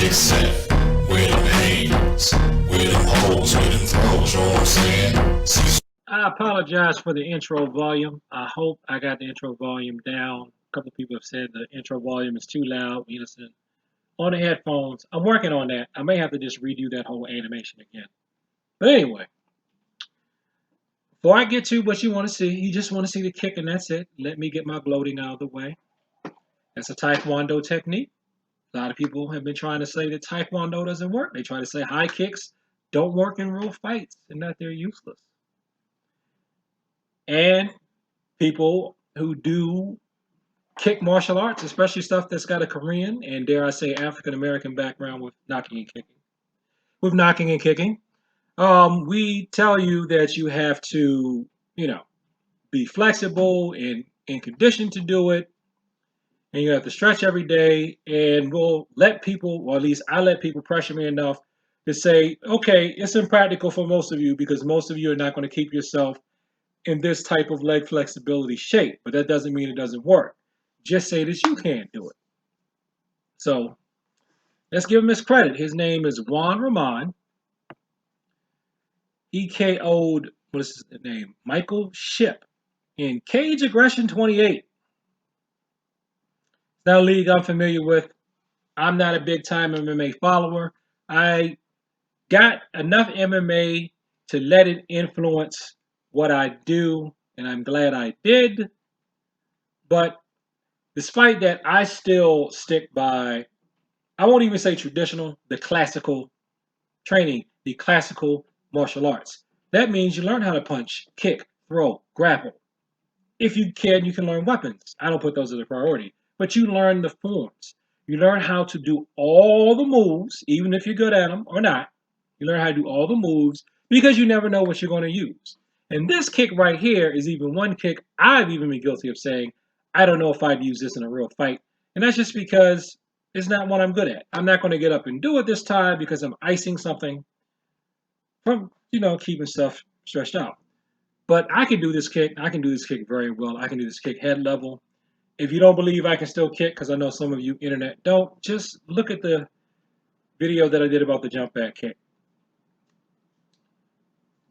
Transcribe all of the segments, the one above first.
get set. Where them hands, where them holes, where them throws, you know what I'm saying? See, I apologize for the intro volume. I hope I got the intro volume down. A couple of people have said the intro volume is too loud. We listen on the headphones. I'm working on that. I may have to just redo that whole animation again. But anyway, before I get to what you want to see, you just want to see the kick and that's it. Let me get my gloating out of the way. That's a Taekwondo technique. A lot of people have been trying to say that Taekwondo doesn't work. They try to say high kicks don't work in real fights and that they're useless. And people who do kick martial arts, especially stuff that's got a Korean and dare I say African American background with knocking and kicking. With knocking and kicking, we tell you that you have to, you know, be flexible and conditioned to do it, and you have to stretch every day. And we'll let people, or at least I let people pressure me enough to say, okay, it's impractical for most of you because most of you are not going to keep yourself in this type of leg flexibility shape, but that doesn't mean it doesn't work. Just say that you can't do it. So let's give him his credit. His name is Juan Ramon. He KO'd, what is his name? Michael Ship in Cage Aggression 28. It's not a league I'm familiar with. I'm not a big time MMA follower. I got enough MMA to let it influence what I do, and I'm glad I did. But despite that, I still stick by, I won't even say traditional, the classical training, the classical martial arts. That means you learn how to punch, kick, throw, grapple. If you can, you can learn weapons. I don't put those as a priority, but you learn the forms. You learn how to do all the moves, even if you're good at them or not. You learn how to do all the moves because you never know what you're going to use. And this kick right here is even one kick I've even been guilty of saying, I don't know if I'd use this in a real fight. And that's just because it's not what I'm good at. I'm not going to get up and do it this time because I'm icing something from, keeping stuff stretched out. But I can do this kick. I can do this kick very well. I can do this kick head level. If you don't believe I can still kick, because I know some of you internet don't, just look at the video that I did about the jump back kick.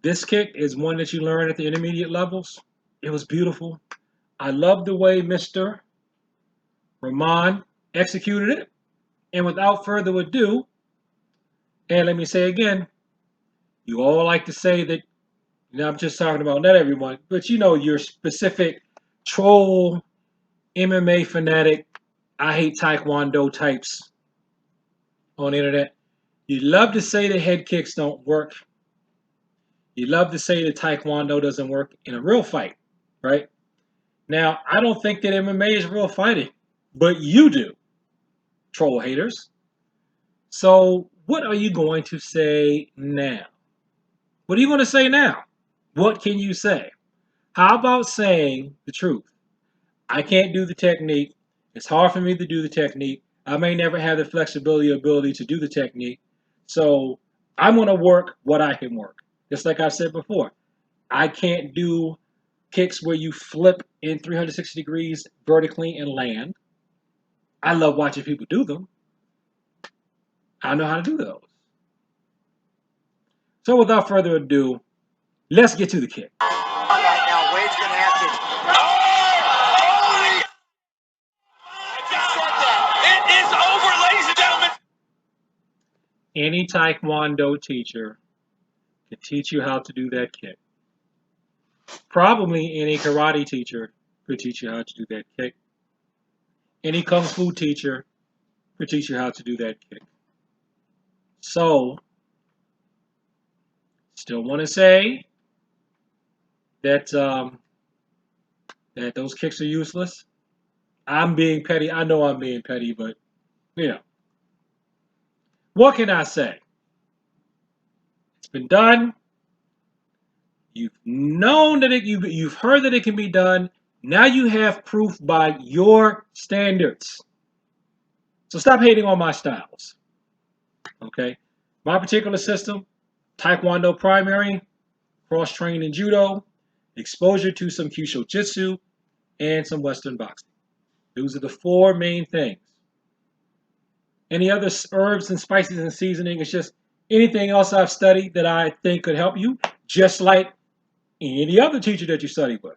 This kick is one that you learn at the intermediate levels. It was beautiful. I love the way Mr. Rahman executed it. And without further ado, and let me say again, you all like to say that, I'm just talking about not everyone, but your specific troll MMA fanatic, I hate Taekwondo types on the internet. You love to say that head kicks don't work. You love to say that Taekwondo doesn't work in a real fight, right? Now, I don't think that MMA is real fighting, but you do, troll haters. So, what are you going to say now? What are you going to say now? What can you say? How about saying the truth? I can't do the technique. It's hard for me to do the technique. I may never have the flexibility or ability to do the technique. So I'm going to work what I can work. Just like I've said before, I can't do kicks where you flip in 360 degrees vertically and land. I love watching people do them. I know how to do those. So without further ado, let's get to the kick. Right now, Wade's going to have to. It is over, ladies and gentlemen. Any Taekwondo teacher can teach you how to do that kick. Probably any karate teacher could teach you how to do that kick. Any kung fu teacher could teach you how to do that kick. So, still want to say that that those kicks are useless. I'm being petty. I know I'm being petty, but what can I say? It's been done. You've known that you've heard that it can be done. Now you have proof by your standards. So stop hating on my styles. Okay? My particular system, Taekwondo primary, cross-trained in judo, exposure to some Kyusho Jitsu, and some Western boxing. Those are the four main things. any other herbs and spices and seasoning. It's just anything else I've studied that I think could help you, just like any other teacher that you study with.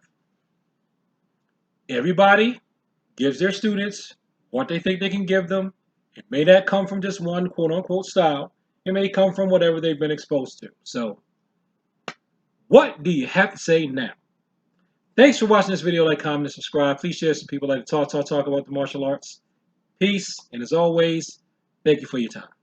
Everybody gives their students what they think they can give them. It may not come from just one quote-unquote style. It may come from whatever they've been exposed to. So, what do you have to say now? Thanks for watching this video. Like, comment, and subscribe. Please share some people like to talk about the martial arts. Peace, and as always, thank you for your time.